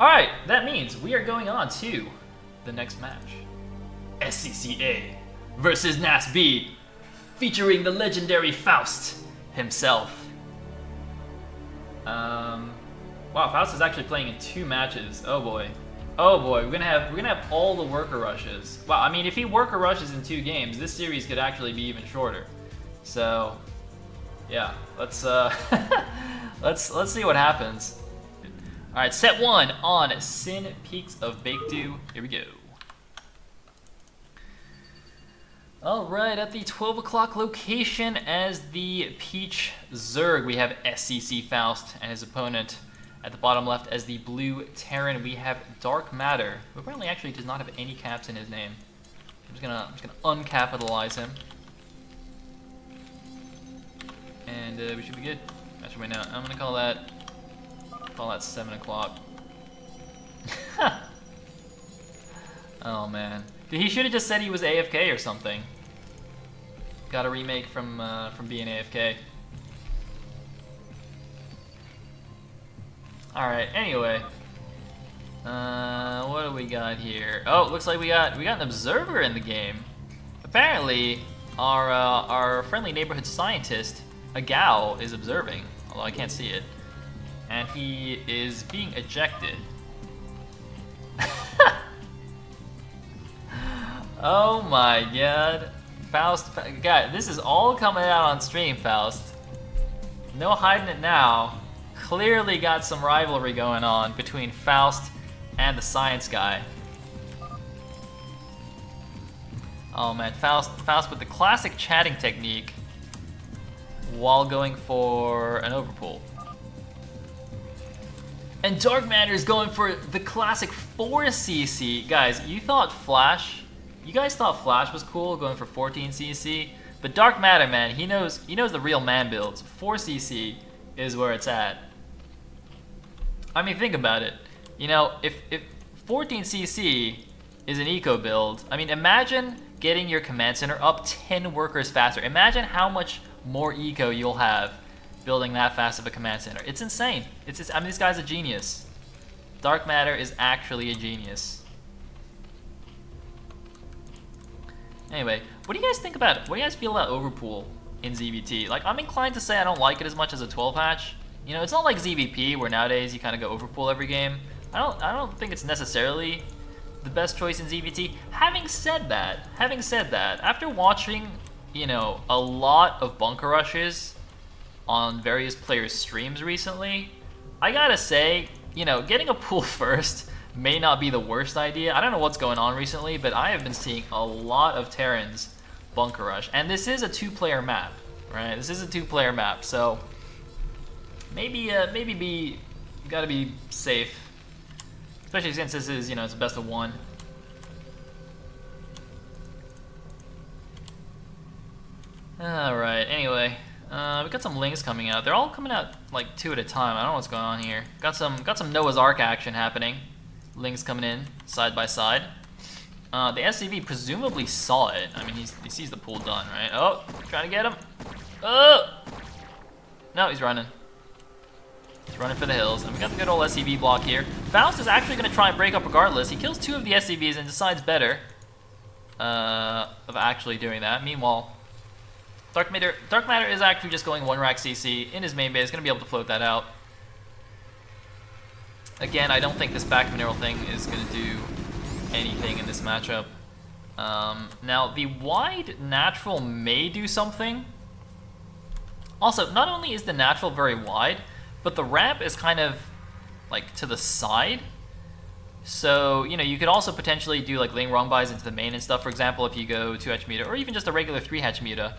Alright, that means we are going on to the next match. SCC-A versus NaS-B, featuring the legendary Faust himself. Wow, Faust is actually playing in 2 matches. Oh boy. Oh boy, we're gonna have all the worker rushes. Wow, I mean if he worker rushes in 2 games, this series could actually be even shorter. So yeah, let's let's see what happens. Alright, set 1 on Sin Peaks of Baekdu. Here we go. Alright, at the 12 o'clock location as the Peach Zerg, we have SCC Faust and his opponent. At the bottom left as the blue Terran, we have Dark Matter, who apparently actually does not have any caps in his name. I'm just gonna uncapitalize him. And we should be good. That should be now. I'm gonna call that 7 o'clock. Oh man. Dude, he should have just said he was AFK or something. Got a remake from being AFK. Alright, anyway. What do we got here? Oh, looks like we got an observer in the game. Apparently, our friendly neighborhood scientist, a gal, is observing, although I can't see it. And he is being ejected. Oh my god. Faust, God, this is all coming out on stream, Faust. No hiding it now. Clearly got some rivalry going on between Faust and the science guy. Oh man, Faust with the classic chatting technique while going for an overpull. And Dark Matter is going for the classic 4cc. Guys, you guys thought Flash was cool going for 14cc, but Dark Matter, man, he knows the real man builds. 4cc is where it's at. I mean, think about it. You know, if 14cc is an eco build, I mean, imagine getting your command center up 10 workers faster. Imagine how much more eco you'll have building that fast of a command center. It's insane. I mean, this guy's a genius. Dark Matter is actually a genius. Anyway, what do you guys think about it? What do you guys feel about overpool in ZVT? Like, I'm inclined to say I don't like it as much as a 12 hatch. You know, it's not like ZVP where nowadays you kind of go overpool every game. I don't think it's necessarily the best choice in ZVT. Having said that, after watching, you know, a lot of bunker rushes on various players' streams recently, I gotta say, you know, getting a pool first may not be the worst idea. I don't know what's going on recently, but I have been seeing a lot of Terrans bunker rush. And this is a 2-player map, right? This is a 2-player map, so maybe gotta be safe. Especially since this is, you know, it's a best of 1. Alright, anyway. We got some links coming out. They're all coming out like 2 at a time. I don't know what's going on here. Got some Noah's Ark action happening. Links coming in side by side. The SCV presumably saw it. I mean, he sees the pool done, right? Oh, trying to get him. Oh! No, he's running. He's running for the hills. And we got the good old SCV block here. Faust is actually going to try and break up regardless. He kills 2 of the SCVs and decides better of actually doing that. Meanwhile, Dark Matter is actually just going 1 rack CC in his main base. Going to be able to float that out. Again, I don't think this back mineral thing is going to do anything in this matchup. Now, the wide natural may do something. Also, not only is the natural very wide, but the ramp is kind of like to the side. So, you know, you could also potentially do like laying wrong buys into the main and stuff. For example, if you go 2-hatch muta, or even just a regular 3-hatch muta.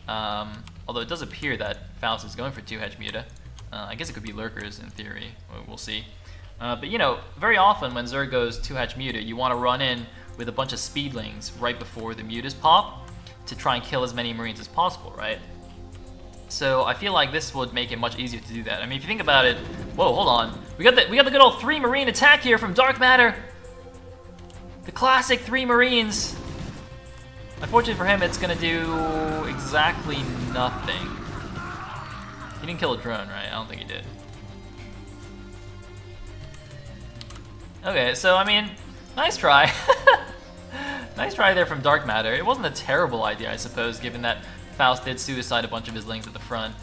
Although it does appear that Faust is going for 2-hatch muta. I guess it could be lurkers in theory. We'll see. But you know, very often when Zerg goes 2-hatch muta, you want to run in with a bunch of speedlings right before the mutas pop to try and kill as many Marines as possible, right? So I feel like this would make it much easier to do that. I mean, if you think about it, whoa, hold on. We got the good old 3 Marine attack here from Dark Matter. The classic 3 Marines. Unfortunately for him, it's gonna do exactly nothing. He didn't kill a drone, right? I don't think he did. Okay, so I mean, nice try. Nice try there from Dark Matter. It wasn't a terrible idea, I suppose, given that Faust did suicide a bunch of his lings at the front.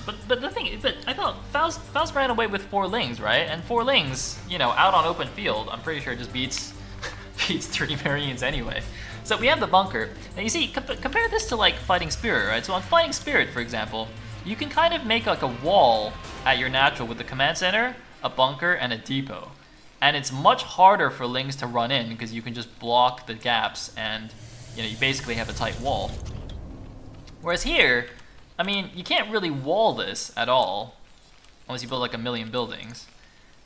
But the thing, I thought Faust ran away with 4 lings, right? And 4 lings, you know, out on open field, I'm pretty sure it just beats 3 Marines anyway. So we have the bunker. Now you see, compare this to like Fighting Spirit, right? So on Fighting Spirit, for example, you can kind of make like a wall at your natural with the command center, a bunker, and a depot. And it's much harder for lings to run in because you can just block the gaps and, you know, you basically have a tight wall. Whereas here, I mean, you can't really wall this at all unless you build like a million buildings.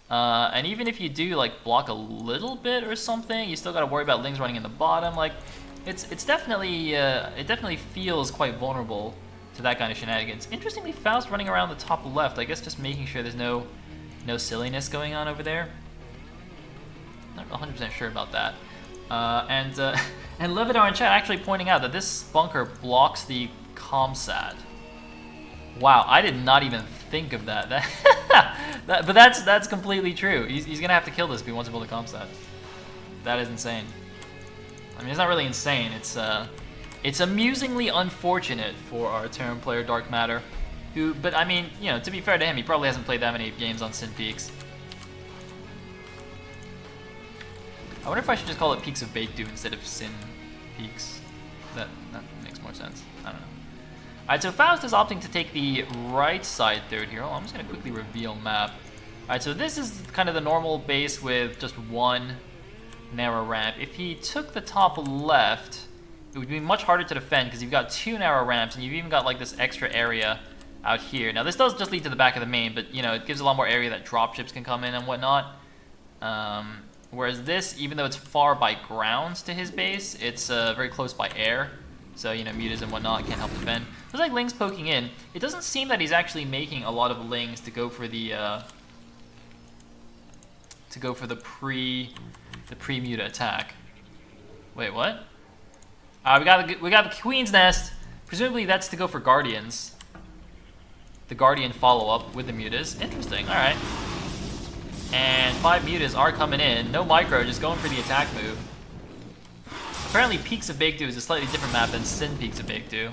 And even if you do like block a little bit or something, you still got to worry about lings running in the bottom. Like, it's definitely it definitely feels quite vulnerable to that kind of shenanigans. Interestingly, Faust running around the top left, I guess just making sure there's no silliness going on over there. Not 100% sure about that. And Levidar in chat actually pointing out that this bunker blocks the ComSat. Wow, I did not even think of that. But that's completely true. He's gonna have to kill this if he wants to build a ComSat. That is insane. I mean, it's not really insane. It's amusingly unfortunate for our Terran player Dark Matter, who. But I mean, you know, to be fair to him, he probably hasn't played that many games on Sin Peaks. I wonder if I should just call it Peaks of Baekdu instead of Sin Peaks. That makes more sense. I don't know. Alright, so Faust is opting to take the right side third here. Oh, I'm just going to quickly reveal map. Alright, so this is kind of the normal base with just one narrow ramp. If he took the top left, it would be much harder to defend because you've got 2 narrow ramps and you've even got like this extra area out here. Now this does just lead to the back of the main, but you know, it gives a lot more area that dropships can come in and whatnot. Whereas this, even though it's far by ground to his base, it's very close by air. So, you know, mutas and whatnot can't help defend. There's like lings poking in. It doesn't seem that he's actually making a lot of lings to go for the pre-muta attack. Wait, what? We got the Queen's Nest. Presumably that's to go for Guardians. The Guardian follow-up with the mutas. Interesting. All right. And 5 mutas are coming in. No micro, just going for the attack move. Apparently Peaks of Baekdu is a slightly different map than Sin Peaks of Baekdu.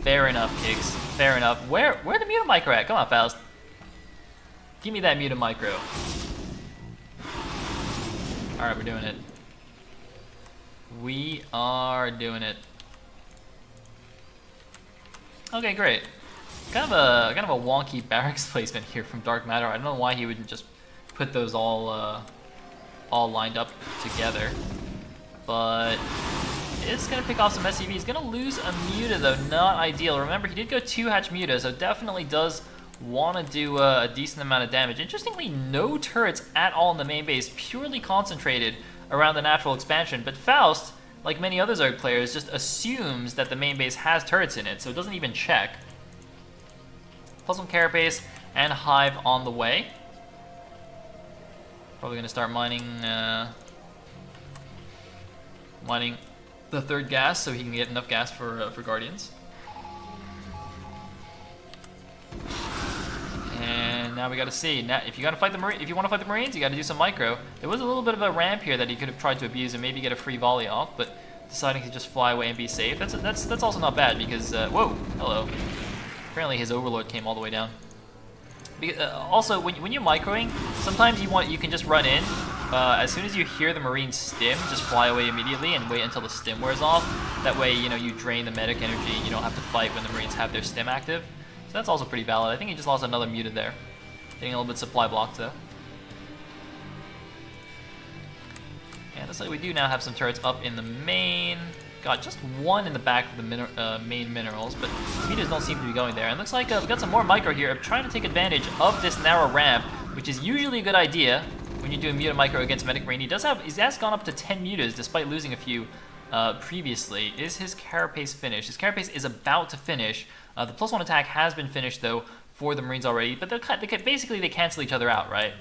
Fair enough, Kicks. Fair enough. Where the muta micro at? Come on, Faust. Give me that muta micro. Alright, we're doing it. We are doing it. Okay, great. Kind of a wonky barracks placement here from Dark Matter. I don't know why he wouldn't just put those all lined up together, but it's gonna pick off some SCV. He's gonna lose a muta though, not ideal. Remember, he did go 2-hatch muta, so definitely does want to do a decent amount of damage. Interestingly, no turrets at all in the main base, purely concentrated around the natural expansion. But Faust, like many other Zerg players, just assumes that the main base has turrets in it, so it doesn't even check. +1 carapace and Hive on the way. Probably gonna start mining the 3rd gas so he can get enough gas for Guardians. And now we gotta see. Now, if you want to fight the Marines, you gotta do some micro. There was a little bit of a ramp here that he could have tried to abuse and maybe get a free volley off, but deciding to just fly away and be safe. That's also not bad because whoa, hello. Apparently his Overlord came all the way down. Also, when you're microing, sometimes you can just run in. As soon as you hear the Marine stim, just fly away immediately and wait until the stim wears off. That way, you know, you drain the medic energy and you don't have to fight when the Marines have their stim active. So that's also pretty valid. I think he just lost another muta there. Getting a little bit supply blocked though. And looks like we do now have some turrets up in the main. Got just 1 in the back of the main minerals, but mutas don't seem to be going there. And looks like we've got some more micro here of trying to take advantage of this narrow ramp, which is usually a good idea when you're doing muta micro against Medic Marine. He has gone up to 10 mutas despite losing a few previously. Is his carapace finished? His carapace is about to finish. The +1 attack has been finished though for the Marines already, but basically they cancel each other out, right?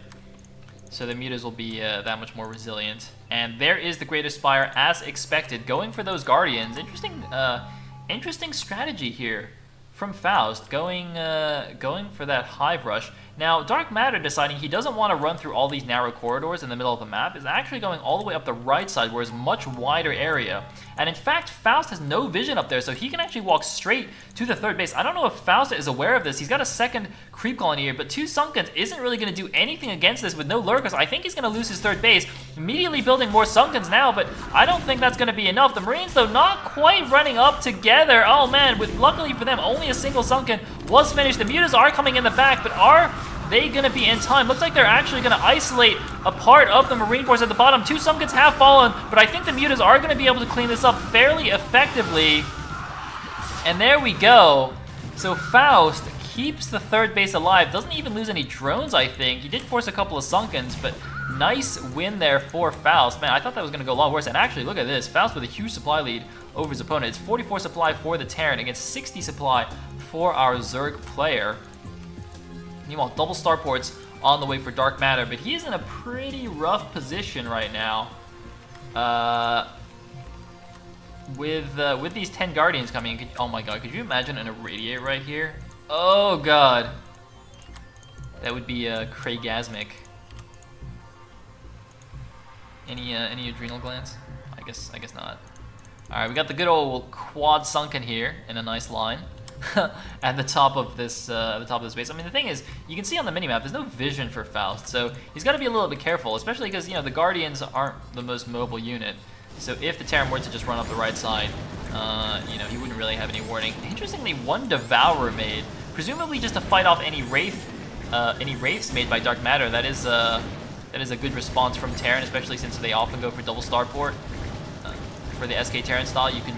So the mutas will be that much more resilient. And there is the Greatest Spire as expected, going for those Guardians. Interesting strategy here from Faust, going for that Hive Rush. Now, Dark Matter deciding he doesn't want to run through all these narrow corridors in the middle of the map is actually going all the way up the right side where it's a much wider area. And in fact, Faust has no vision up there, so he can actually walk straight to the third base. I don't know if Faust is aware of this. He's got a second creep colony here, but 2 Sunkens isn't really going to do anything against this with no lurkers. I think he's going to lose his third base. Immediately building more Sunkens now, but I don't think that's going to be enough. The Marines, though, not quite running up together. Oh man, luckily for them, only a single Sunken was finished. The Mutas are coming in the back, but are they gonna be in time? Looks like they're actually gonna isolate a part of the Marine Force at the bottom. 2 Sunkens have fallen, but I think the Mutas are gonna be able to clean this up fairly effectively. And there we go. So Faust keeps the third base alive. Doesn't even lose any drones, I think. He did force a couple of Sunkens, but nice win there for Faust. Man, I thought that was gonna go a lot worse. And actually, look at this. Faust with a huge supply lead over his opponent. It's 44 supply for the Terran against 60 supply for our Zerg player. Meanwhile, double starports on the way for Dark Matter, but he is in a pretty rough position right now. With these 10 Guardians coming in, oh my god, could you imagine an irradiate right here? Oh god. That would be Craigasmic. Any adrenal glands? I guess not. Alright, we got the good old quad Sunken here in a nice line. At the top of this base. I mean, the thing is, you can see on the minimap, there's no vision for Faust, so he's got to be a little bit careful, especially because, you know, the Guardians aren't the most mobile unit. So if the Terran were to just run up the right side, you know, he wouldn't really have any warning. Interestingly, 1 Devourer made, presumably just to fight off any wraiths made by Dark Matter. That is a good response from Terran, especially since they often go for double starport. For the SK Terran style, you can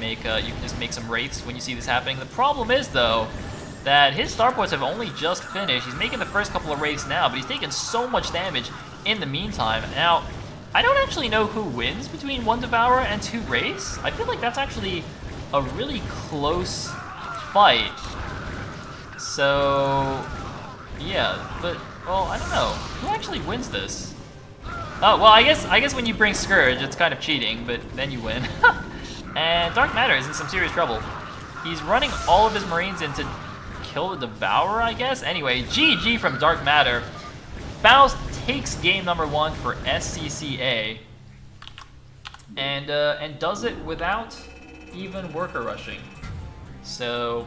just make some wraiths when you see this happening. The problem is, though, that his starports have only just finished. He's making the first couple of wraiths now, but he's taking so much damage in the meantime. Now, I don't actually know who wins between 1 Devourer and 2 wraiths. I feel like that's actually a really close fight. So, yeah, but, well, I don't know. Who actually wins this? Oh, well, I guess when you bring Scourge, it's kind of cheating, but then you win. And Dark Matter is in some serious trouble. He's running all of his Marines in to kill the Devourer, I guess? Anyway, GG from Dark Matter. Faust takes game number 1 for SCC-A. And does it without even worker rushing. So,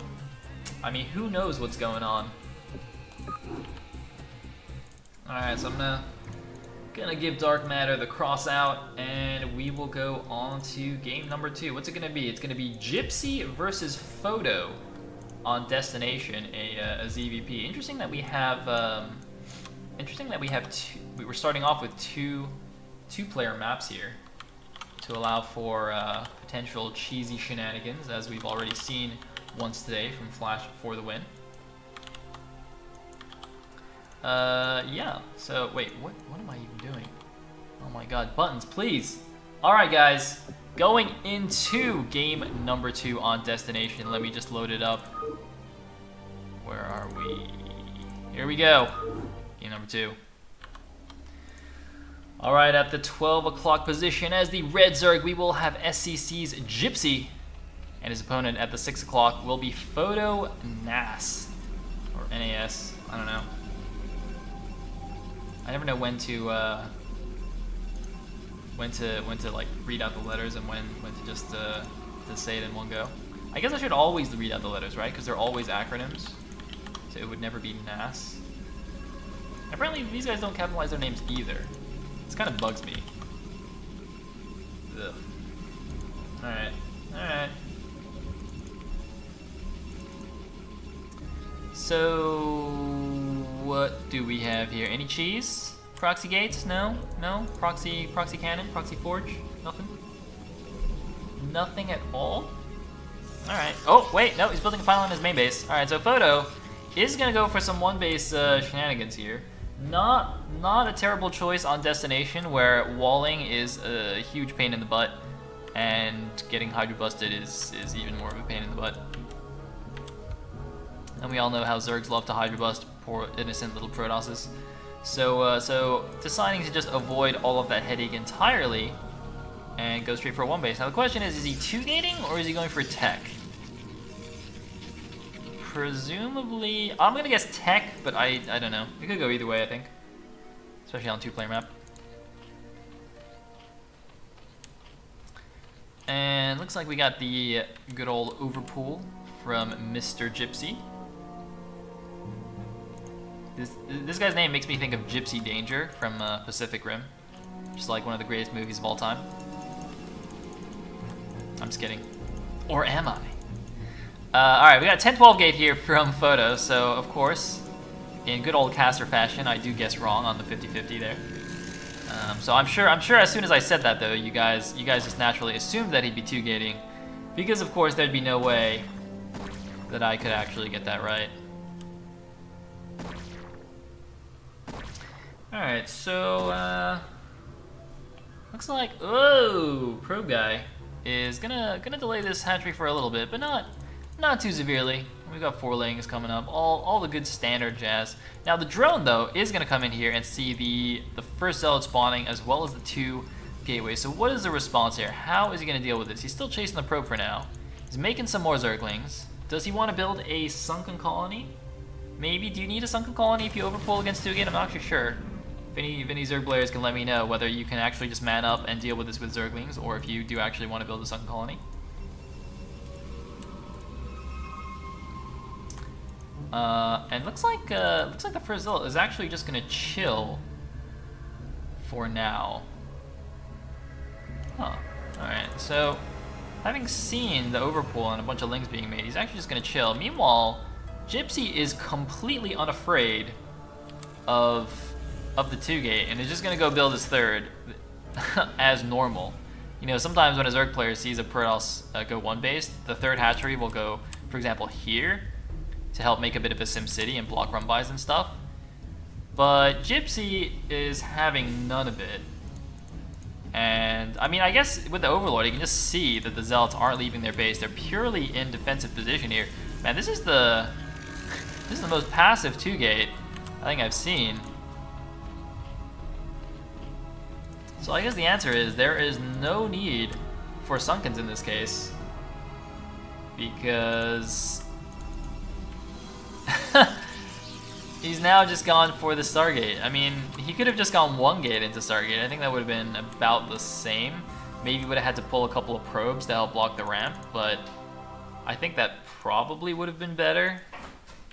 I mean, who knows what's going on? Alright, so I'm gonna give Dark Matter the cross out, and we will go on to game number 2. What's it gonna be? It's gonna be Gypsy versus Photo on Destination, a ZVP. Interesting that we have we're starting off with two player maps here to allow for potential cheesy shenanigans, as we've already seen once today from Flash for the Win. Yeah, so wait, what am I even doing? Oh my god, buttons, please. Alright guys, going into game number 2 on Destination. Let me just load it up. Where are we? Here we go. Game number 2. Alright, at the 12 o'clock position as the Red Zerg, we will have SCC's Gypsy, and his opponent at the 6 o'clock will be Photo NaS, or NAS, I don't know. I never know when to like read out the letters and when to just to say it in one go. I guess I should always read out the letters, right? Because they're always acronyms, so it would never be NAS. Apparently, these guys don't capitalize their names either. This kind of bugs me. Ugh. Alright. Alright. So, what do we have here? Any cheese? Proxy gates? No? No? Proxy cannon? Proxy forge? Nothing? Nothing at all? Alright. Oh, wait, no, he's building a pylon on his main base. Alright, so Photo is gonna go for some one-base shenanigans here. Not a terrible choice on Destination, where walling is a huge pain in the butt, and getting Hydra busted is even more of a pain in the butt. And we all know how Zergs love to Hydra bust poor innocent little Protosses. So deciding to just avoid all of that headache entirely and go straight for one base. Now the question is he 2-gating or is he going for tech? presumably... I'm gonna guess tech, but I don't know. It could go either way, I think. Especially on a 2-player map. And looks like we got the good old overpool from Mr. Gypsy. This guy's name makes me think of Gypsy Danger from Pacific Rim. Just like one of the greatest movies of all time. I'm just kidding. Or am I? Alright, we got a 10-12 gate here from Photo, so of course, in good old caster fashion, I do guess wrong on the 50-50 there. So I'm sure as soon as I said that though, you guys just naturally assumed that he'd be 2-gating, because of course there'd be no way that I could actually get that right. Alright, so looks like Probe Guy is gonna delay this hatchery for a little bit, but not too severely. We've got 4 layings coming up, all the good standard jazz. Now the drone though is gonna come in here and see the first zealot spawning as well as the 2 gateways. So what is the response here? How is he gonna deal with this? He's still chasing the probe for now. He's making some more zerglings. Does he want to build a sunken colony? Maybe. Do you need a sunken colony if you overpull against 2-gate? I'm not actually sure. If any Zerg players can let me know whether you can actually just man up and deal with this with zerglings, or if you do actually want to build a sunken colony. And looks like the first zealot is actually just gonna chill for now. Huh. Alright, so having seen the overpull and a bunch of lings being made, he's actually just gonna chill. Meanwhile, Gypsy is completely unafraid of the 2-gate and is just gonna go build his 3rd as normal. You know, sometimes when a Zerg player sees a Protoss go 1-based, the 3rd hatchery will go, for example, here, to help make a bit of a sim city and block run bys and stuff. But Gypsy is having none of it. And I mean, I guess with the Overlord, you can just see that the Zealots aren't leaving their base. They're purely in defensive position here. Man, this is the most passive 2-gate I think I've seen. So I guess the answer is there is no need for Sunkens in this case, because he's now just gone for the Stargate. I mean, he could have just gone 1-gate into Stargate. I think that would have been about the same. Maybe would have had to pull a couple of probes to help block the ramp, but I think that probably would have been better,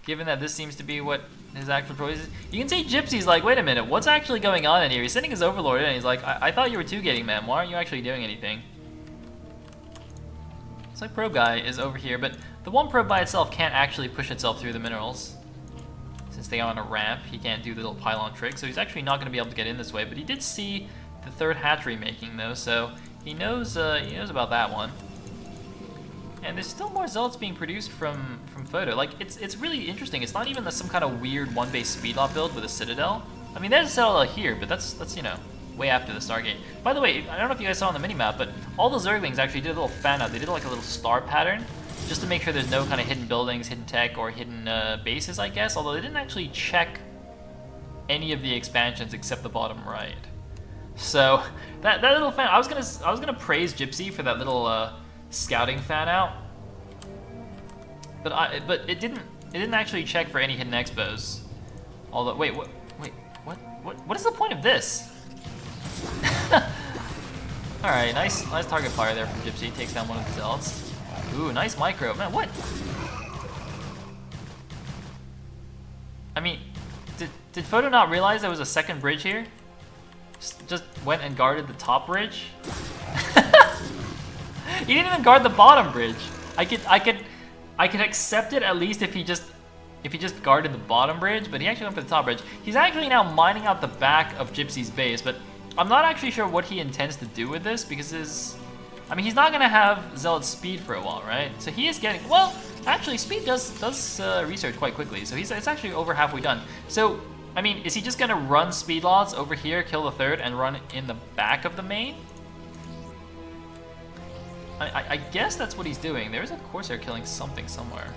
given that this seems to be what his actual choice is. You can say Gypsy's like, wait a minute, what's actually going on in here? He's sending his Overlord in, and he's like, I thought you were 2-gating, man. Why aren't you actually doing anything? It's like Probe Guy is over here, but the one probe by itself can't actually push itself through the minerals. Since they are on a ramp, he can't do the little pylon trick, so he's actually not going to be able to get in this way. But he did see the 3rd hatchery making, though, so he knows about that one. And there's still more zealots being produced from Photo. Like, it's really interesting. It's not even some kind of weird 1-base speedlot build with a citadel. I mean, there's a citadel here, but that's you know, way after the Stargate. By the way, I don't know if you guys saw on the minimap, but all the Zerglings actually did a little fan out. They did like a little star pattern, just to make sure there's no kind of hidden buildings, hidden tech, or hidden bases, I guess. Although they didn't actually check any of the expansions except the bottom right. So that little fan, I was gonna praise Gypsy for that little scouting fan out, but it didn't actually check for any hidden expos. Although what is the point of this? All right, nice target fire there from Gypsy. Takes down one of the zealots. Ooh, nice micro. Man, what? I mean, did Photo not realize there was a second bridge here? Just went and guarded the top bridge? He didn't even guard the bottom bridge. I could accept it at least if he just guarded the bottom bridge, but he actually went for the top bridge. He's actually now mining out the back of Gypsy's base, but I'm not actually sure what he intends to do with this, because I mean, he's not gonna have Zealot speed for a while, right? So he is getting, well, actually speed does research quite quickly, so it's actually over halfway done. So, I mean, is he just gonna run speed lots over here, kill the 3rd, and run in the back of the main? I guess that's what he's doing. There's a Corsair killing something somewhere.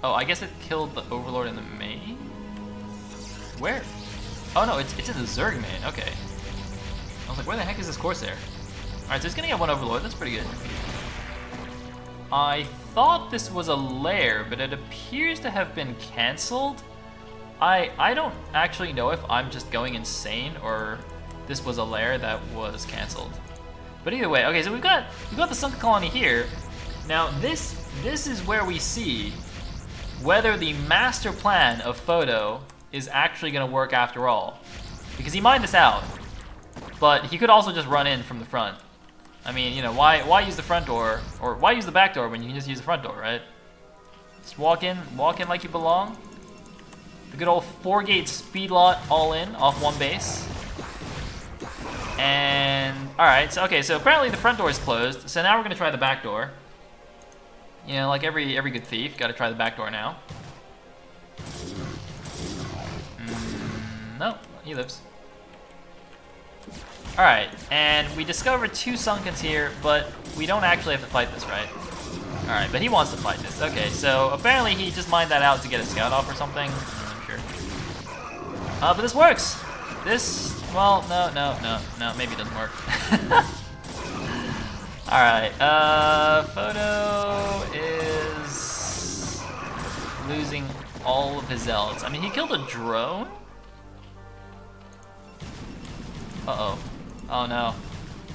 Oh, I guess it killed the Overlord in the main? Where? Oh no, it's in the Zerg main, okay. I was like, where the heck is this Corsair? Alright, so he's gonna get one Overlord, that's pretty good. I thought this was a lair, but it appears to have been cancelled. I don't actually know if I'm just going insane or this was a lair that was cancelled. But either way, okay, so we've got the sunken colony here. Now this is where we see whether the master plan of Photo is actually going to work after all. Because he mined us out, but he could also just run in from the front. I mean, you know, why use the front door, or why use the back door when you can just use the front door, right? Just walk in like you belong. The good old 4-gate speed lot all in off one base. And alright, so okay, so apparently the front door is closed, so now we're gonna try the back door. You know, like every good thief, gotta try the back door now. No, he lives. Alright, and we discovered 2 sunkens here, but we don't actually have to fight this, right? Alright, but he wants to fight this. Okay, so apparently he just mined that out to get a scout off or something. I'm sure. But this works! This, well, no, maybe it doesn't work. Alright, Photo is losing all of his zealots. I mean, he killed a drone? Uh-oh. Oh no.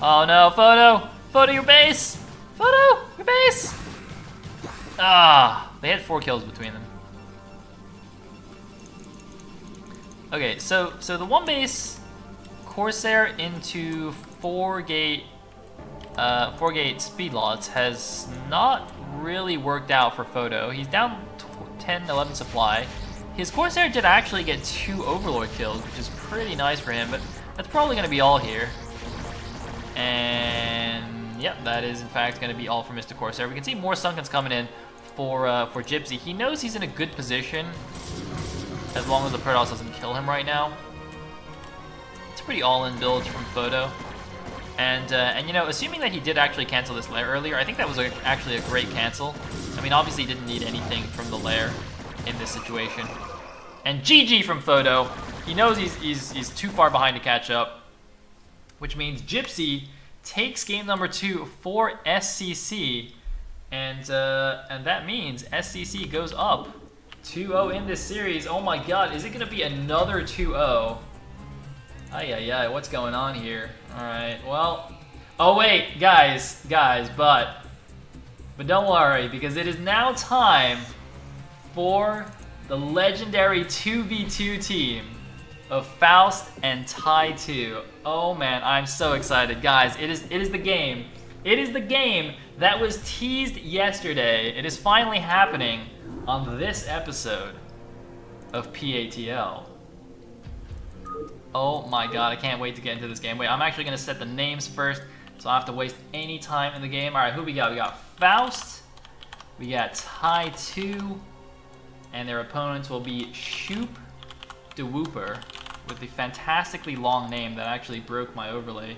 Oh no, Photo! Photo, your base! Photo, your base! Ah, they had 4 kills between them. Okay, so the one base Corsair into 4-gate speed lots has not really worked out for Photo. He's down 10, 11 supply. His Corsair did actually get 2 Overlord kills, which is pretty nice for him, but that's probably going to be all here. And yep, that is in fact going to be all for Mr. Corsair. We can see more Sunkens coming in for Gypsy. He knows he's in a good position as long as the Protoss doesn't kill him right now. It's a pretty all-in build from Photo. And you know, assuming that he did actually cancel this lair earlier, I think that was actually a great cancel. I mean, obviously he didn't need anything from the lair in this situation. And GG from Photo. He knows he's too far behind to catch up, which means Gypsy takes game number 2 for SCC, and that means SCC goes up 2-0 in this series. Oh my god, is it going to be another 2-0? Ay, what's going on here? Alright, well... Oh wait, guys, but don't worry, because it is now time for the legendary 2v2 team of Faust and Tai2. Oh man, I'm so excited. Guys, it is the game. It is the game that was teased yesterday. It is finally happening on this episode of PATL. Oh my god, I can't wait to get into this game. Wait, I'm actually going to set the names first, so I don't have to waste any time in the game. Alright, who we got? We got Faust, we got Tai2, and their opponents will be Shoop de Wooper, with the fantastically long name that actually broke my overlay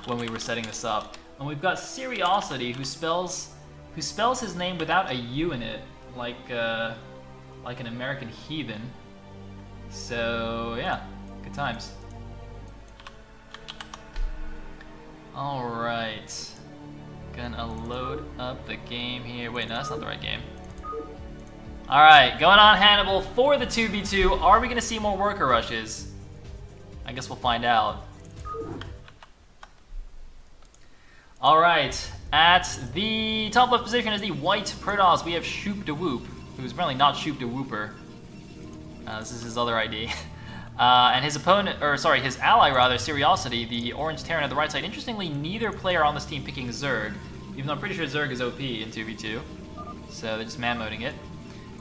when we were setting this up. And we've got Seriosity, who spells his name without a U in it, like an American heathen. So yeah, good times. All right, gonna load up the game here. Wait, no, that's not the right game. All right, going on Hannibal for the 2v2. Are we gonna see more worker rushes? I guess we'll find out. All right, at the top left position is the white Protoss. We have Shoop de Whoop, who's apparently not Shoop de Whooper. This is his other ID. And his opponent, or sorry, his ally rather, Seriosity, the orange Terran at the right side. Interestingly, neither player on this team picking Zerg, even though I'm pretty sure Zerg is OP in 2v2. So they're just man-moding it.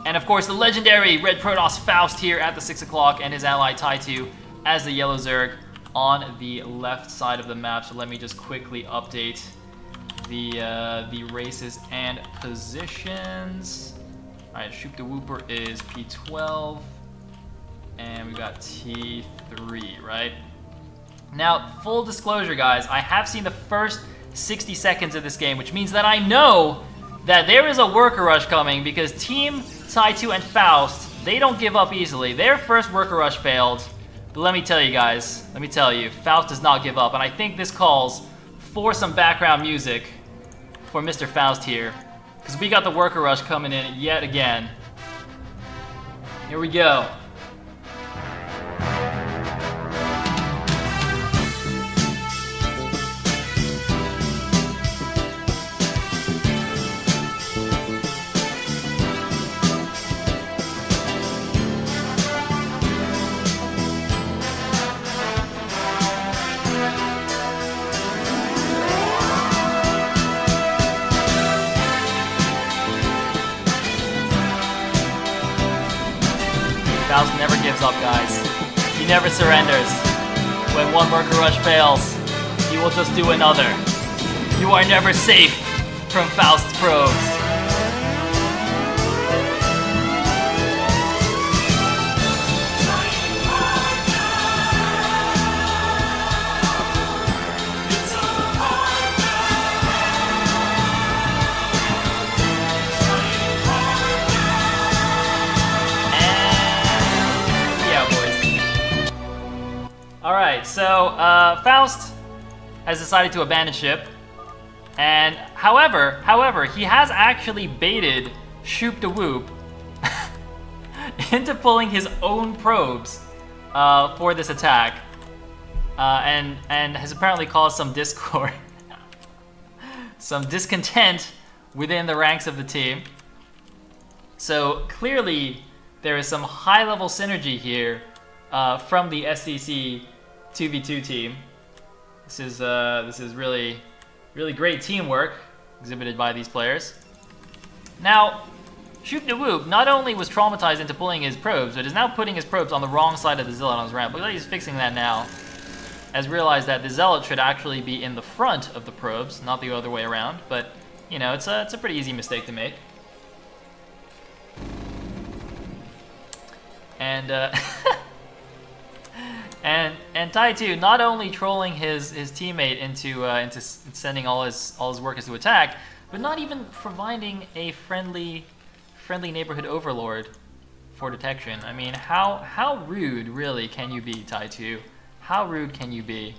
And of course, the legendary red Protoss Faust here at the 6 o'clock, and his ally Tai2 as the yellow Zerg on the left side of the map. So let me just quickly update the races and positions. All right, Shoop de Wooper is P12. And we got T3, right? Now, full disclosure, guys, I have seen the first 60 seconds of this game, which means that I know that there is a worker rush coming because Team Tai2 and Faust, they don't give up easily. Their first worker rush failed, but let me tell you guys, Faust does not give up, and I think this calls for some background music for Mr. Faust here. Because we got the worker rush coming in yet again. Here we go. Faust never gives up, guys. He never surrenders. When one worker rush fails, he will just do another. You are never safe from Faust's probes. Alright, so Faust has decided to abandon ship, and however, he has actually baited Shoop da Whoop into pulling his own probes for this attack, and has apparently caused some discord, some discontent within the ranks of the team. So clearly, there is some high-level synergy here from the SCC 2v2 team. This is really great teamwork exhibited by these players. Now, Shoop da Whoop not only was traumatized into pulling his probes, but is now putting his probes on the wrong side of the Zealot on his ramp. Look like he's fixing that now. Has realized that the Zealot should actually be in the front of the probes, not the other way around. But you know, it's a pretty easy mistake to make. And and Tai 2 not only trolling his teammate into sending all his workers to attack, but not even providing a friendly neighborhood overlord for detection. I mean, how rude really can you be, Tai 2? How rude can you be?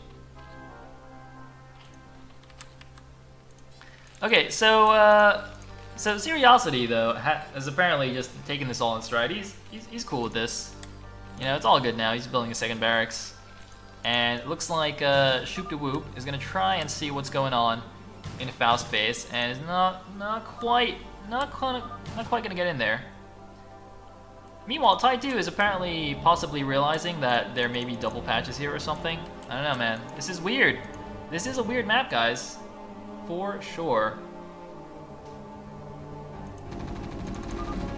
Okay, so Curiosity though has apparently just taken this all in stride. He's cool with this. You know, it's all good now. He's building a second barracks, and it looks like Shoop da Whoop is gonna try and see what's going on in Faust base, and is not quite gonna get in there. Meanwhile, Tai 2 is apparently possibly realizing that there may be double patches here or something. I don't know, man. This is weird. This is a weird map, guys, for sure.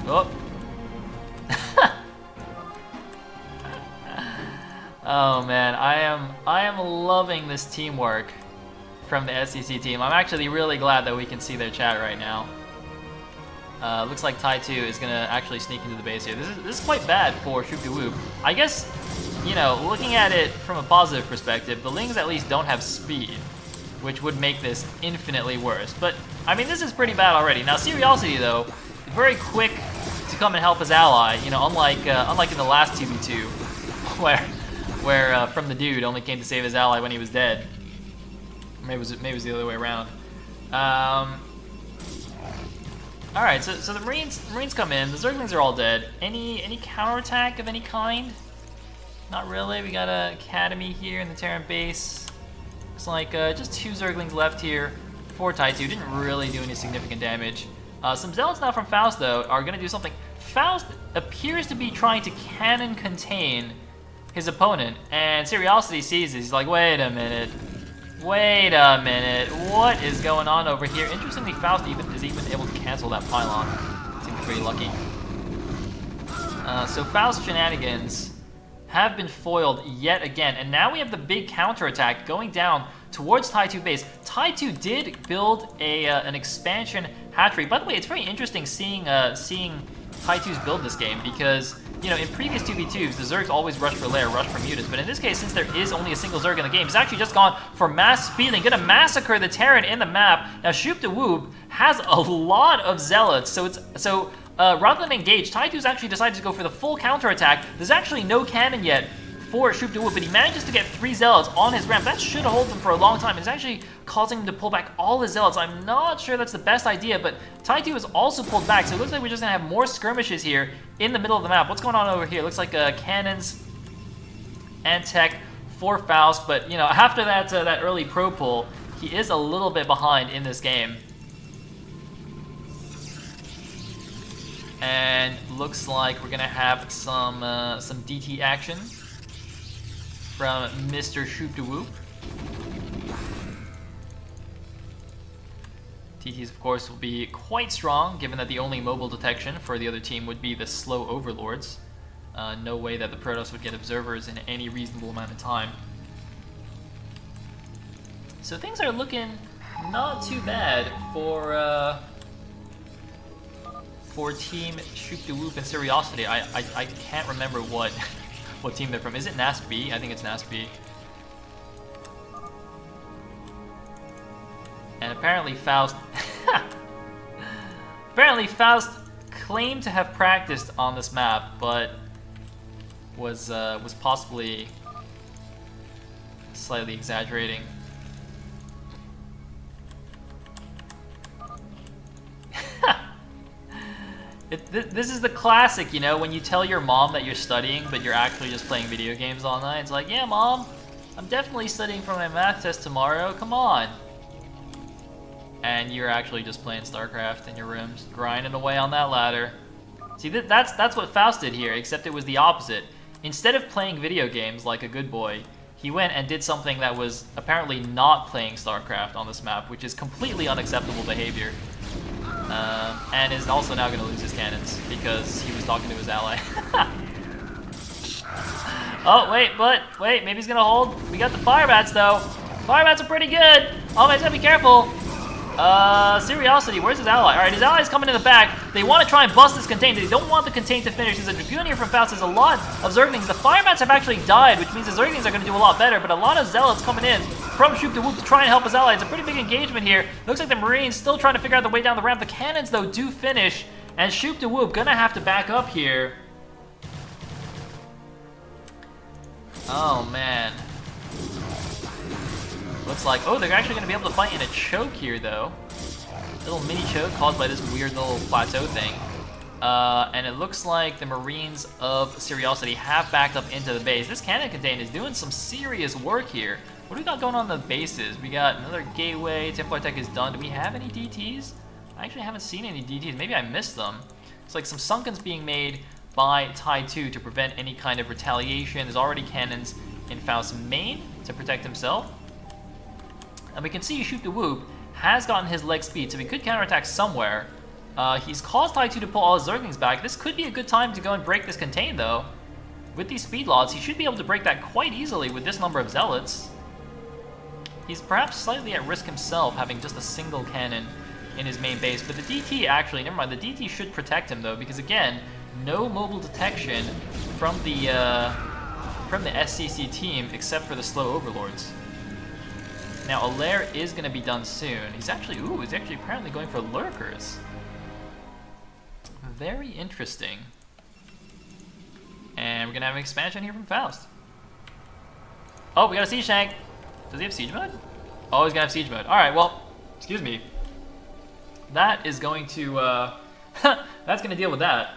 Oh. Oh man, I am loving this teamwork from the SCC team. I'm actually really glad that we can see their chat right now. Looks like Tai 2 is gonna actually sneak into the base here. This is quite bad for Shoop da Whoop. I guess, you know, looking at it from a positive perspective, the Lings at least don't have speed, which would make this infinitely worse. But I mean, this is pretty bad already. Now, Curiosity though, very quick to come and help his ally. You know, unlike in the last 2v2, where From the Dude only came to save his ally when he was dead. Maybe it was the other way around. All right, so the Marines come in. The Zerglings are all dead. Any counterattack of any kind? Not really. We got an Academy here in the Terran base. Looks like just 2 Zerglings left here for Tai 2. Didn't really do any significant damage. Some Zealots now from Faust though are gonna do something. Faust appears to be trying to cannon contain his opponent, and Curiosity sees this. He's like, wait a minute, what is going on over here? Interestingly, Faust is even able to cancel that pylon. Seems pretty lucky. So Faust's shenanigans have been foiled yet again, and now we have the big counterattack going down towards Tai 2 base. Tai 2 did build an expansion hatchery. By the way, it's very interesting seeing Tai 2's build this game, because you know, in previous 2v2s, the Zergs always rush for lair, rush for mutants, but in this case, since there is only a single Zerg in the game, he's actually just gone for mass speeding, gonna massacre the Terran in the map. Now, Shoop da Whoop has a lot of Zealots, so rather than engage, Tai 2's actually decided to go for the full counterattack. There's actually no cannon yet for Shoop de Whoop, but he manages to get 3 Zealots on his ramp. That should hold him for a long time. It's actually causing him to pull back all his Zealots. I'm not sure that's the best idea, but Tai2 has also pulled back, so it looks like we're just going to have more skirmishes here in the middle of the map. What's going on over here? Looks like cannons and tech for Faust, but, you know, after that, that early pro pull, he is a little bit behind in this game. And looks like we're gonna have some DT action from Mr. Shoop de Whoop. TTs, of course, will be quite strong, given that the only mobile detection for the other team would be the slow overlords. No way that the Protoss would get observers in any reasonable amount of time. So things are looking not too bad for Team Shoop de Whoop and Seriosity. I can't remember what team they're from. Is it NaS-B? I think it's NaS-B. And apparently Faust claimed to have practiced on this map, but was possibly slightly exaggerating. This is the classic, you know, when you tell your mom that you're studying, but you're actually just playing video games all night. It's like, yeah, Mom, I'm definitely studying for my math test tomorrow. Come on. And you're actually just playing StarCraft in your rooms, grinding away on that ladder. See, that's what Faust did here, except it was the opposite. Instead of playing video games like a good boy, he went and did something that was apparently not playing StarCraft on this map, which is completely unacceptable behavior. And is also now going to lose his cannons because he was talking to his ally. Oh, wait, maybe he's going to hold. We got the fire bats, though. Fire bats are pretty good. Oh, man, gotta be careful. Seriosity, where's his ally? All right, his ally's coming in the back. They want to try and bust this contain. They don't want the contain to finish. There's a Dragoon here from Faust. There's a lot of Zerglings. The fire bats have actually died, which means the Zerglings are going to do a lot better, but a lot of Zealots coming in from Shoop de Whoop to try and help his ally. It's a pretty big engagement here. Looks like the Marines still trying to figure out the way down the ramp. The cannons, though, do finish, and Shoop de Whoop gonna have to back up here. Oh, man. Looks like, oh, they're actually gonna be able to fight in a choke here, though. Little mini choke caused by this weird little plateau thing. And it looks like the Marines of Seriosity have backed up into the base. This cannon contain is doing some serious work here. What do we got going on the bases? We got another gateway. Templar Tech is done. Do we have any DTs? I actually haven't seen any DTs. Maybe I missed them. It's like some Sunkens being made by Tai2 to prevent any kind of retaliation. There's already cannons in Faust's main to protect himself. And we can see Shoop de Whoop has gotten his leg speed, so he could counterattack somewhere. He's caused Tai2 to pull all his Zerglings back. This could be a good time to go and break this contain, though. With these speed lots, he should be able to break that quite easily with this number of Zealots. He's perhaps slightly at risk himself, having just a single cannon in his main base, but the DT actually, never mind, the DT should protect him, though, because again, no mobile detection from the SCC team except for the slow overlords. Now, a lair is going to be done soon. He's actually apparently going for lurkers. Very interesting. And we're going to have an expansion here from Faust. Oh, we got a siege tank. Does he have siege mode? Oh, he's going to have siege mode. All right, well, excuse me. That is going to, that's going to deal with that.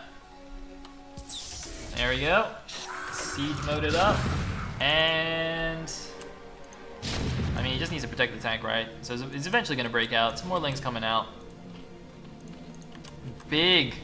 There we go. Siege moded up. And I mean, he just needs to protect the tank, right? So it's eventually going to break out. Some more Lings coming out. Big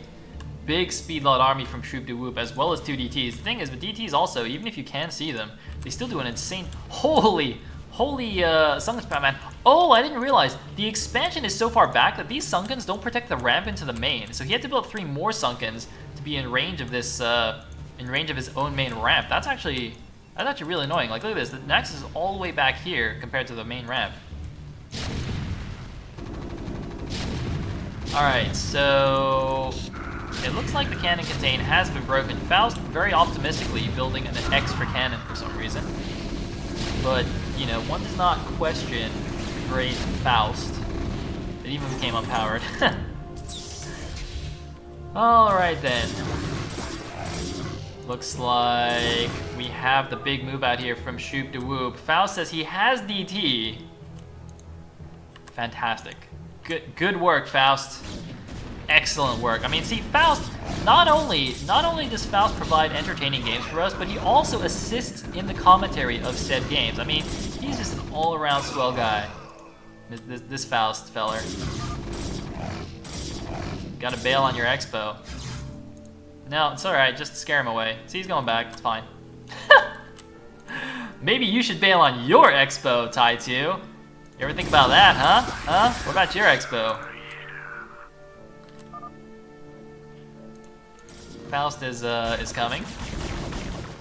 speed lot army from Shoop de Whoop, as well as 2 DTs. The thing is, with DTs also, even if you can see them, they still do an insane... Holy Sunkens, man. Oh, I didn't realize. The expansion is so far back that these Sunkens don't protect the ramp into the main. So he had to build 3 more Sunkens to be in range of this, in range of his own main ramp. That's actually really annoying. Like, look at this. The Nexus is all the way back here compared to the main ramp. Alright, so it looks like the cannon contain has been broken. Faust very optimistically building an extra cannon for some reason. But, you know, one does not question the great Faust. It even became unpowered. Alright then. Looks like we have the big move out here from Shoop de Whoop. Faust says he has DT. Fantastic. Good work, Faust. Excellent work. I mean, see, Faust, not only does Faust provide entertaining games for us, but he also assists in the commentary of said games. I mean, he's just an all-around swell guy. This Faust feller. Gotta bail on your expo. No, it's alright, just scare him away. See, he's going back, it's fine. Maybe you should bail on your expo, Tai2. You ever think about that, huh? What about your expo? Faust is coming.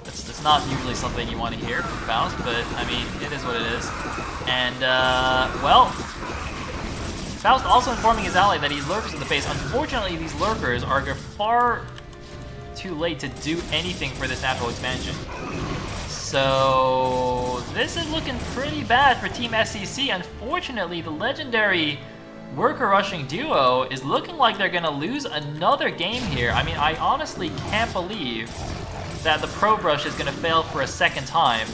It's not usually something you want to hear from Faust, but I mean, it is what it is. And, well, Faust also informing his ally that he lurkers at the base. Unfortunately, these lurkers are far too late to do anything for this natural expansion. So this is looking pretty bad for Team SCC. Unfortunately, the legendary worker rushing duo is looking like they're gonna lose another game here. I mean, I honestly can't believe that the probe rush is gonna fail for a second time,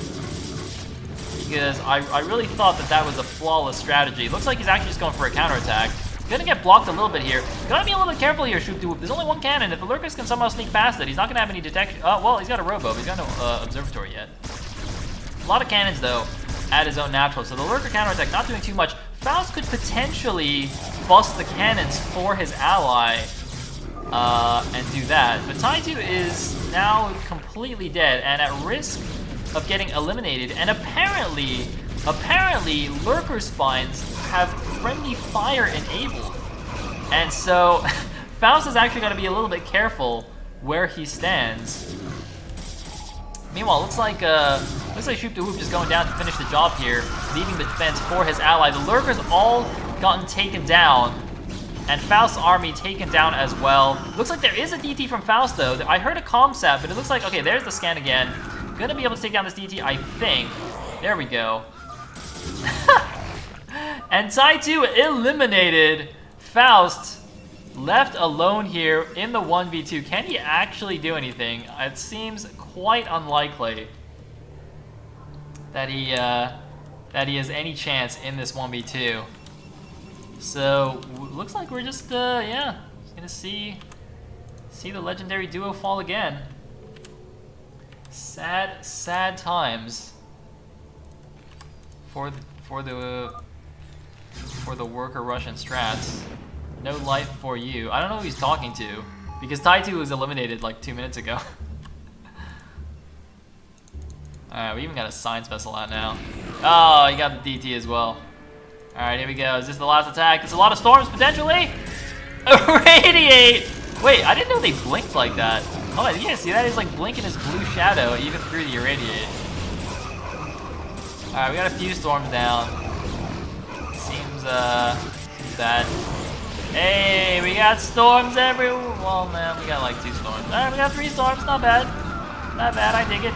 because I really thought that was a flawless strategy. Looks like he's actually just going for a counterattack. Gonna get blocked a little bit here. Gotta be a little bit careful here, Shoop de Whoop. There's only one cannon. If the lurkers can somehow sneak past it, he's not gonna have any detection. Well, he's got a robo, but he's got no observatory yet. A lot of cannons, though, at his own natural. So the lurker counterattack not doing too much. Faust could potentially bust the cannons for his ally and do that. But Tai2 is now completely dead and at risk of getting eliminated. And apparently, lurker spines have friendly fire enabled. And so Faust is actually going to be a little bit careful where he stands. Meanwhile, looks like Shoop de Whoop just going down to finish the job here, leaving the defense for his ally. The lurkers all gotten taken down, and Faust's army taken down as well. Looks like there is a DT from Faust, though. I heard a comm sap, but it looks like, okay, there's the scan again. Gonna be able to take down this DT, I think. There we go. And Tai2 eliminated. Faust left alone here in the 1v2. Can he actually do anything? It seems quite unlikely that he has any chance in this 1v2. So looks like we're just yeah, just gonna see the legendary duo fall again. Sad times for the worker Russian strats. No life for you. I don't know who he's talking to, because Tai2 was eliminated like 2 minutes ago. Alright, we even got a science vessel out now. Oh, he got the DT as well. Alright, here we go. Is this the last attack? There's a lot of storms, potentially! Irradiate! Wait, I didn't know they blinked like that. Oh, yeah, see that? He's like blinking his blue shadow even through the irradiate. Alright, we got a few storms down. Seems bad. Hey, we got storms everywhere. Well, man, we got like 2 storms. Alright, we got 3 storms. Not bad. Not bad, I dig it.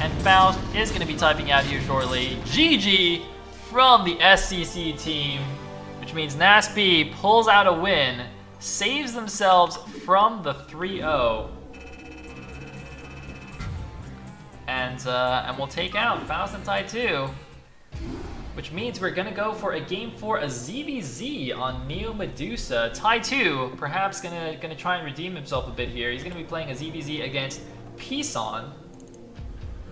And Faust is going to be typing out here shortly. GG from the SCC team, which means NaS-B pulls out a win, saves themselves from the 3-0, and we'll take out Faust and Tai2, which means we're going to go for a game for a ZVZ on Neo Medusa. Tai2 perhaps going to try and redeem himself a bit here. He's going to be playing a ZVZ against Pisan,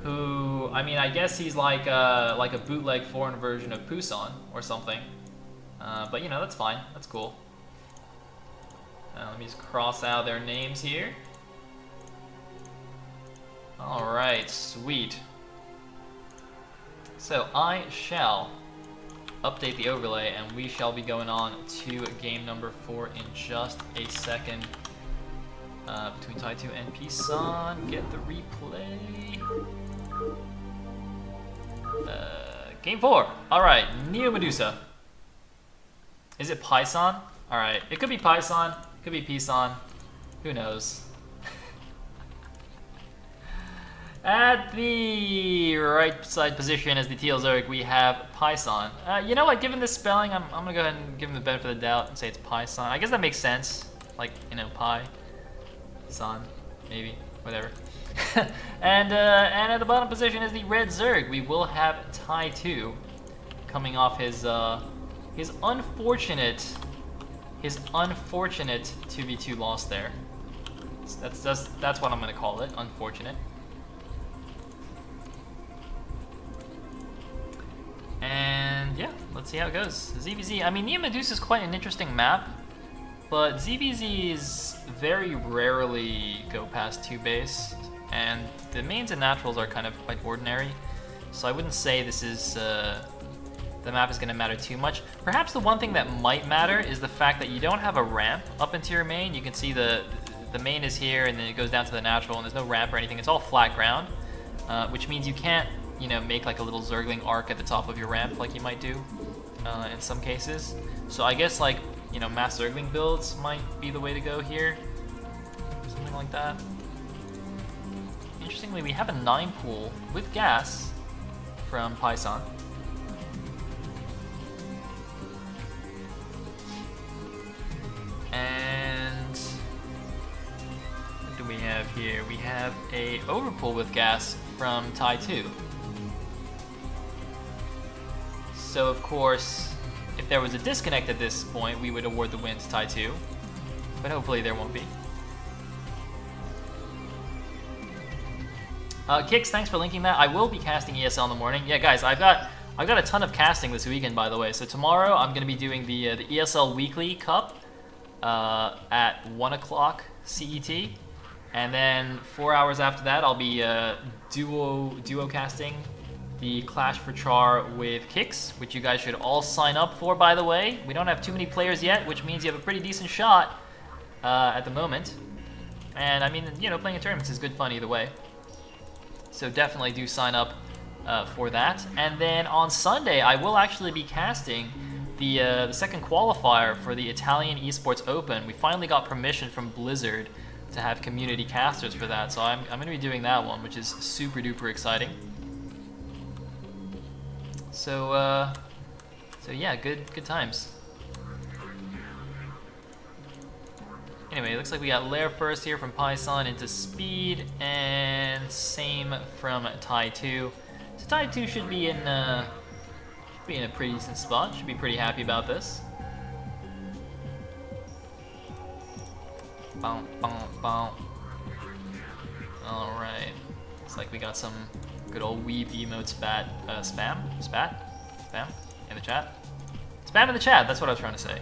who, I mean, I guess he's like a bootleg foreign version of Pusan or something. But you know, that's fine. That's cool. Let me just cross out their names here. All right, sweet. So I shall update the overlay, and we shall be going on to game number 4 in just a second. Between Tai2 and Pisan, get the replay. Game 4. All right, Neo Medusa. Is it Pisan? All right, it could be Pisan, could be Pisan. Who knows? At the right side position as the Teal Zerg, we have Pisan. You know what? Given this spelling, I'm gonna go ahead and give him the benefit of the doubt and say it's Pisan. I guess that makes sense. Like, you know, Pi, San, maybe. whatever. And at the bottom position is the red Zerg. We will have Tai2 coming off his unfortunate 2v2 loss there. That's what I'm gonna call it, unfortunate. And yeah, let's see how it goes. ZVZ, I mean, Nia Medusa is quite an interesting map, but ZVZs very rarely go past 2 base, and the mains and naturals are kind of quite ordinary, so I wouldn't say this is the map is going to matter too much. Perhaps the one thing that might matter is the fact that you don't have a ramp up into your main. You can see the main is here, and then it goes down to the natural, and there's no ramp or anything. It's all flat ground, which means you can't, you know, make like a little Zergling arc at the top of your ramp like you might do in some cases. So I guess, like, you know, mass Zergling builds might be the way to go here. Something like that. Interestingly, we have a 9 pool with gas from Python. And what do we have here? We have a overpool with gas from Tai2. So of course, if there was a disconnect at this point, we would award the win to Tai2, but hopefully there won't be. Kix, thanks for linking that. I will be casting ESL in the morning. Yeah, guys, I've got a ton of casting this weekend, by the way. So tomorrow I'm going to be doing the ESL Weekly Cup at 1 o'clock CET, and then 4 hours after that I'll be duo casting the Clash for Char with Kix, which you guys should all sign up for, by the way. We don't have too many players yet, which means you have a pretty decent shot at the moment. And I mean, you know, playing in tournaments is good fun either way. So definitely do sign up for that. And then on Sunday, I will actually be casting the second qualifier for the Italian Esports Open. We finally got permission from Blizzard to have community casters for that, so I'm going to be doing that one, which is super duper exciting. So yeah, good times. Anyway, it looks like we got Lair first here from Python into Speed, and same from Tai2. So Tai2 should be in a pretty decent spot. Should be pretty happy about this. Bow, bow, bow. All right. Looks like we got some good old weeb emote spam in the chat. Spam in the chat. That's what I was trying to say.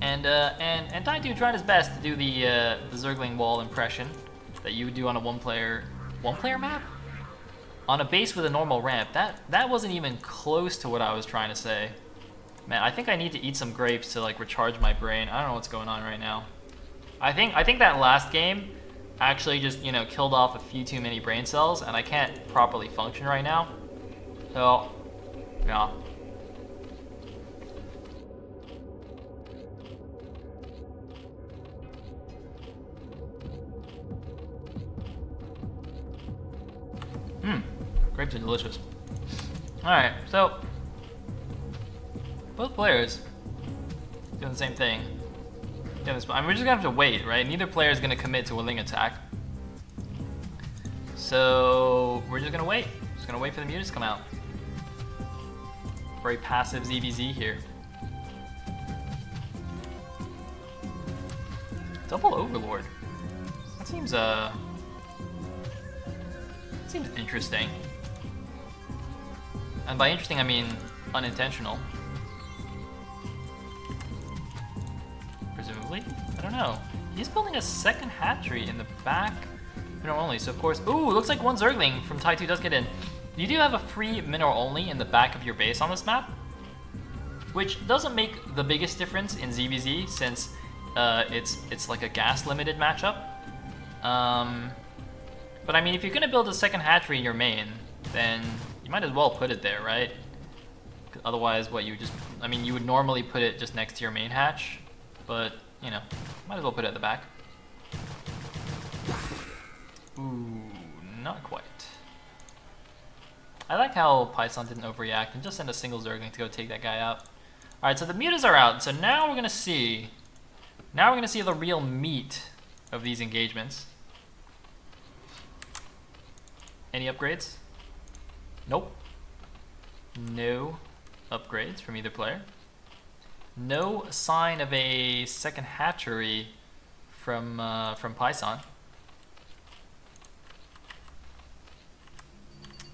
And Tai2 tried his best to do the Zergling wall impression that you would do on a one player map on a base with a normal ramp. That wasn't even close to what I was trying to say. Man, I think I need to eat some grapes to like recharge my brain. I don't know what's going on right now. I think that last game actually just, you know, killed off a few too many brain cells, and I can't properly function right now. So, yeah. Grapes are delicious. Alright, so both players doing the same thing. Yeah, I mean, we're just gonna have to wait, right? Neither player is gonna commit to a Ling attack. So we're just gonna wait. Just gonna wait for the mutas to come out. Very passive ZVZ here. Double Overlord. That seems interesting. And by interesting, I mean unintentional. Presumably? I don't know. He's building a second hatchery in the back. Mineral only, so of course... Ooh, looks like one Zergling from Tai2 does get in. You do have a free mineral only in the back of your base on this map, which doesn't make the biggest difference in ZVZ since it's like a gas limited matchup. But I mean, if you're gonna build a second hatchery in your main, then you might as well put it there, right? Otherwise, what you just... I mean, you would normally put it just next to your main hatch, but, you know, might as well put it at the back. Ooh, not quite. I like how Python didn't overreact and just send a single Zergling to go take that guy out. Alright, so the mutas are out, so now we're gonna see Now we're going to see the real meat of these engagements. Any upgrades? Nope. No upgrades from either player. No sign of a second hatchery from Python.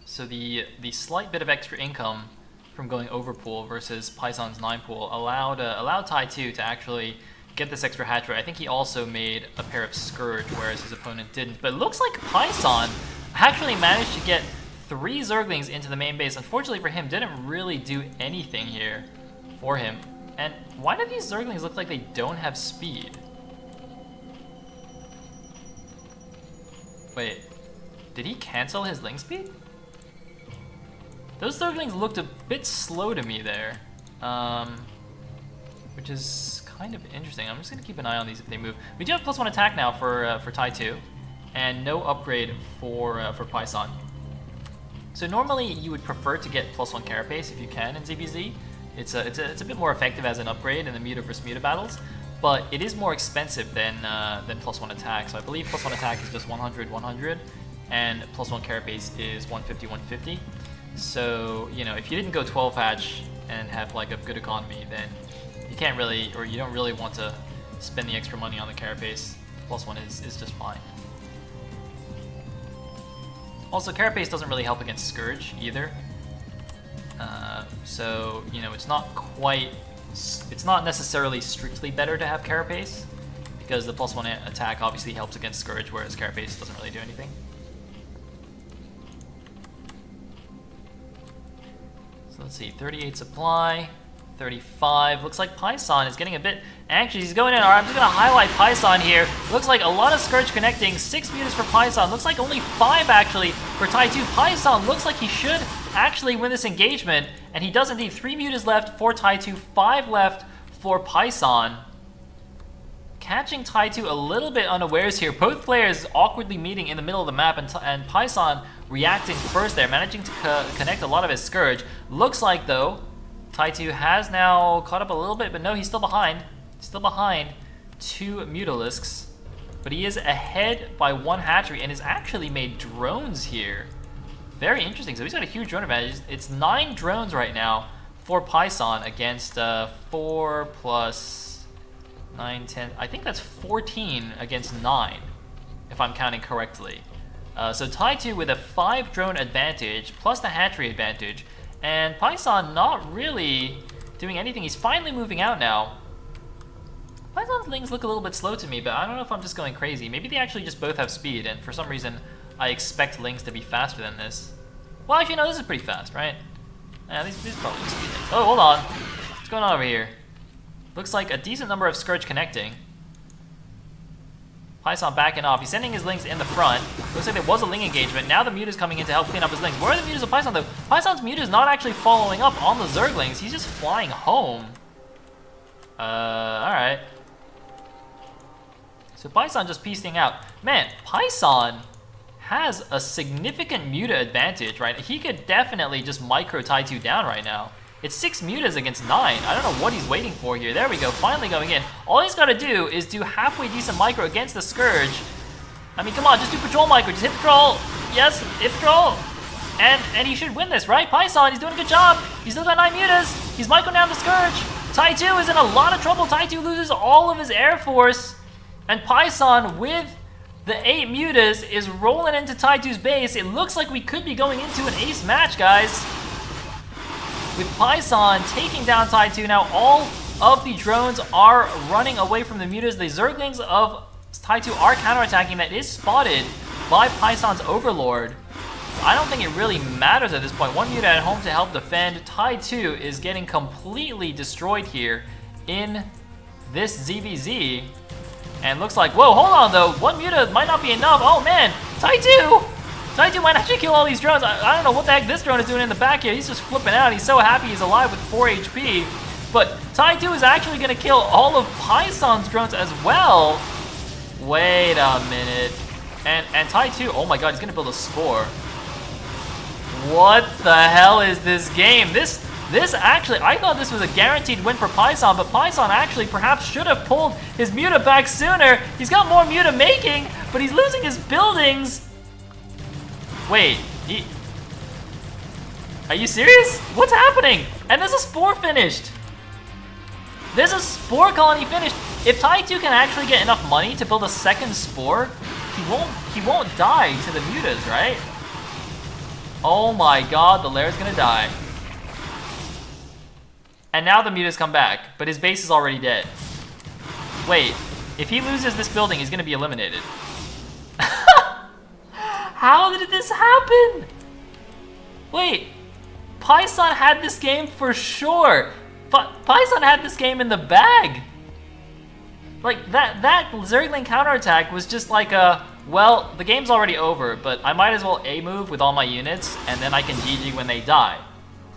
So the slight bit of extra income from going overpool versus Python's 9 pool allowed Tai2 to actually get this extra hatchery. I think he also made a pair of Scourge, whereas his opponent didn't. But it looks like Python actually managed to get 3 Zerglings into the main base. Unfortunately for him, didn't really do anything here for him. And why do these Zerglings look like they don't have speed? Wait, did he cancel his Ling speed? Those Zerglings looked a bit slow to me there, which is kind of interesting. I'm just going to keep an eye on these if they move. We do have +1 attack now for Tai2, and no upgrade for Python. So normally you would prefer to get +1 carapace if you can in ZVZ. It's a bit more effective as an upgrade in the Muta versus Muta battles, but it is more expensive than +1 attack. So I believe +1 attack is just 100, 100, and +1 carapace is 150, 150. So, you know, if you didn't go 12 hatch and have like a good economy, then you can't really, or you don't really want to spend the extra money on the carapace. +1 is just fine. Also, carapace doesn't really help against Scourge either. So, you know, it's not necessarily strictly better to have carapace, because the +1 attack obviously helps against Scourge, whereas carapace doesn't really do anything. Let's see, 38 supply, 35. Looks like Python is getting a bit anxious. He's going in. All right, I'm just going to highlight Python here. Looks like a lot of Scourge connecting. 6 mutas for Python. Looks like only 5 actually for Tai2. Python looks like he should actually win this engagement, and he does indeed. 3 mutas left for Tai2, 5 left for Python. Catching Tai2 a little bit unawares here. Both players awkwardly meeting in the middle of the map, and Python reacting first there, managing to connect a lot of his Scourge. Looks like, though, Tai2 has now caught up a little bit, but no, he's still behind. Still behind 2 Mutalisks, but he is ahead by 1 hatchery and has actually made drones here. Very interesting. So he's got a huge drone advantage. It's 9 drones right now for Python against 4 plus 9, 10. I think that's 14 against 9, if I'm counting correctly. So Tai2 with a 5 drone advantage plus the hatchery advantage, and Python not really doing anything. He's finally moving out now. Python's Lings look a little bit slow to me, but I don't know if I'm just going crazy. Maybe they actually just both have speed, and for some reason I expect Lings to be faster than this. Well, actually no, this is pretty fast, right? Yeah, these probably just speed Lings. Oh, hold on. What's going on over here? Looks like a decent number of Scourge connecting. Python backing off. He's sending his Lings in the front. Looks like there was a Ling engagement. Now the Muta's coming in to help clean up his Lings. Where are the Mutas of Python, though? Python's Muta is not actually following up on the Zerglings. He's just flying home. Alright. So Python just piecing out. Man, Python has a significant Muta advantage, right? He could definitely just micro Tai2 down right now. It's 6 mutas against 9. I don't know what he's waiting for here. There we go, finally going in. All he's got to do is do halfway decent micro against the Scourge. I mean, come on, just do patrol micro. Just hit patrol. Yes, hit patrol. And he should win this, right? Python, he's doing a good job. He's still got 9 mutas. He's microing down the Scourge. Tai2 is in a lot of trouble. Tai2 loses all of his Air Force. And Python, with the 8 mutas, is rolling into Tai2's base. It looks like we could be going into an ace match, guys. With Python taking down Tai2, now all of the drones are running away from the mutas. The Zerglings of Tai2 are counterattacking. That is spotted by Python's Overlord. I don't think it really matters at this point. 1 muta at home to help defend. Tai2 is getting completely destroyed here in this ZVZ. And looks like, whoa, hold on though. 1 muta might not be enough. Oh man, Tai2 might actually kill all these drones. I don't know what the heck this drone is doing in the back here. He's just flipping out. He's so happy he's alive with 4 HP. But Tai2 is actually going to kill all of Python's drones as well. Wait a minute. And Tai2, oh my god, he's going to build a spore. What the hell is this game? This This actually, I thought this was a guaranteed win for Python, but Python actually perhaps should have pulled his Muta back sooner. He's got more Muta making, but he's losing his buildings. Wait, are you serious? What's happening? And there's a Spore finished. There's a Spore colony finished. If Tai2 can actually get enough money to build a second Spore, he won't die to the Mutas, right? Oh my god, the Lair's gonna die. And now the Mutas come back, but his base is already dead. Wait, if he loses this building, he's gonna be eliminated. How did this happen? Wait, Python had this game for sure. Python had this game in the bag. Like, that Zergling counterattack was just like a, well, the game's already over, but I might as well A-move with all my units, and then I can GG when they die.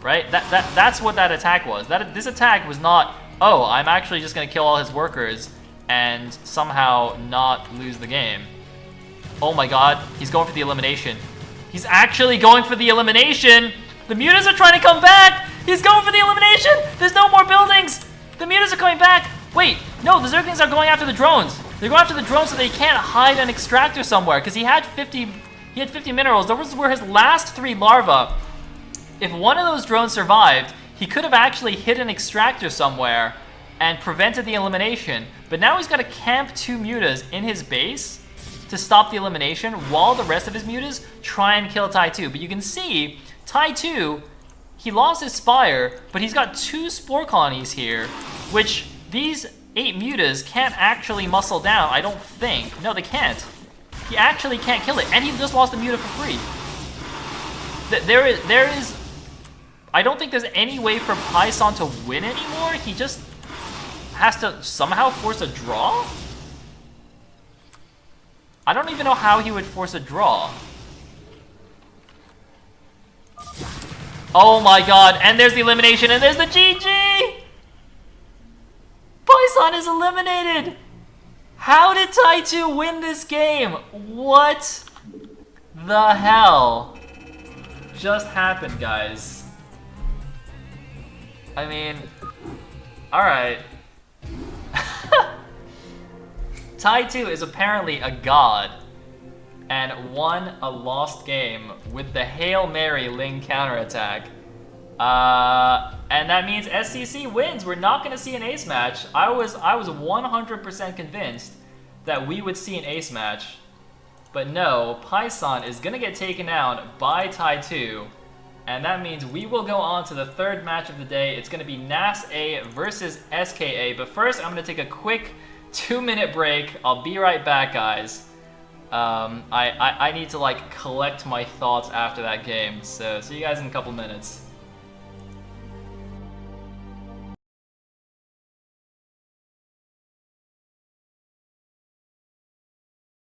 Right? That's what that attack was. This attack was not, oh, I'm actually just going to kill all his workers and somehow not lose the game. Oh my god, he's going for the elimination. He's actually going for the elimination! The Mutas are trying to come back! He's going for the elimination! There's no more buildings! The Mutas are coming back! Wait, no, the Zerglings are going after the drones. They're going after the drones so they can't hide an extractor somewhere, because he had 50 minerals. Those were his last 3 larvae. If one of those drones survived, he could have actually hit an extractor somewhere and prevented the elimination. But now he's got to camp 2 Mutas in his base to stop the elimination while the rest of his Mutas try and kill Tai2. But you can see, Tai2, he lost his Spire, but he's got 2 Spore colonies here, which these 8 Mutas can't actually muscle down, I don't think. No, they can't. He actually can't kill it, and he just lost the Muta for free. There is I don't think there's any way for Python to win anymore. He just has to somehow force a draw? I don't even know how he would force a draw. Oh my god, and there's the elimination, and there's the GG! Python is eliminated! How did Tai2 win this game? What the hell just happened, guys? I mean, alright. Tai2 is apparently a god and won a lost game with the Hail Mary Ling counterattack. And that means SCC wins. We're not going to see an ace match. I was 100% convinced that we would see an ace match. But no, Python is going to get taken out by Tai2. And that means we will go on to the 3rd match of the day. It's going to be NaS-A versus SCC-A. But first, I'm going to take a quick 2-minute break. I'll be right back, guys. I need to, like, collect my thoughts after that game. So, see you guys in a couple minutes.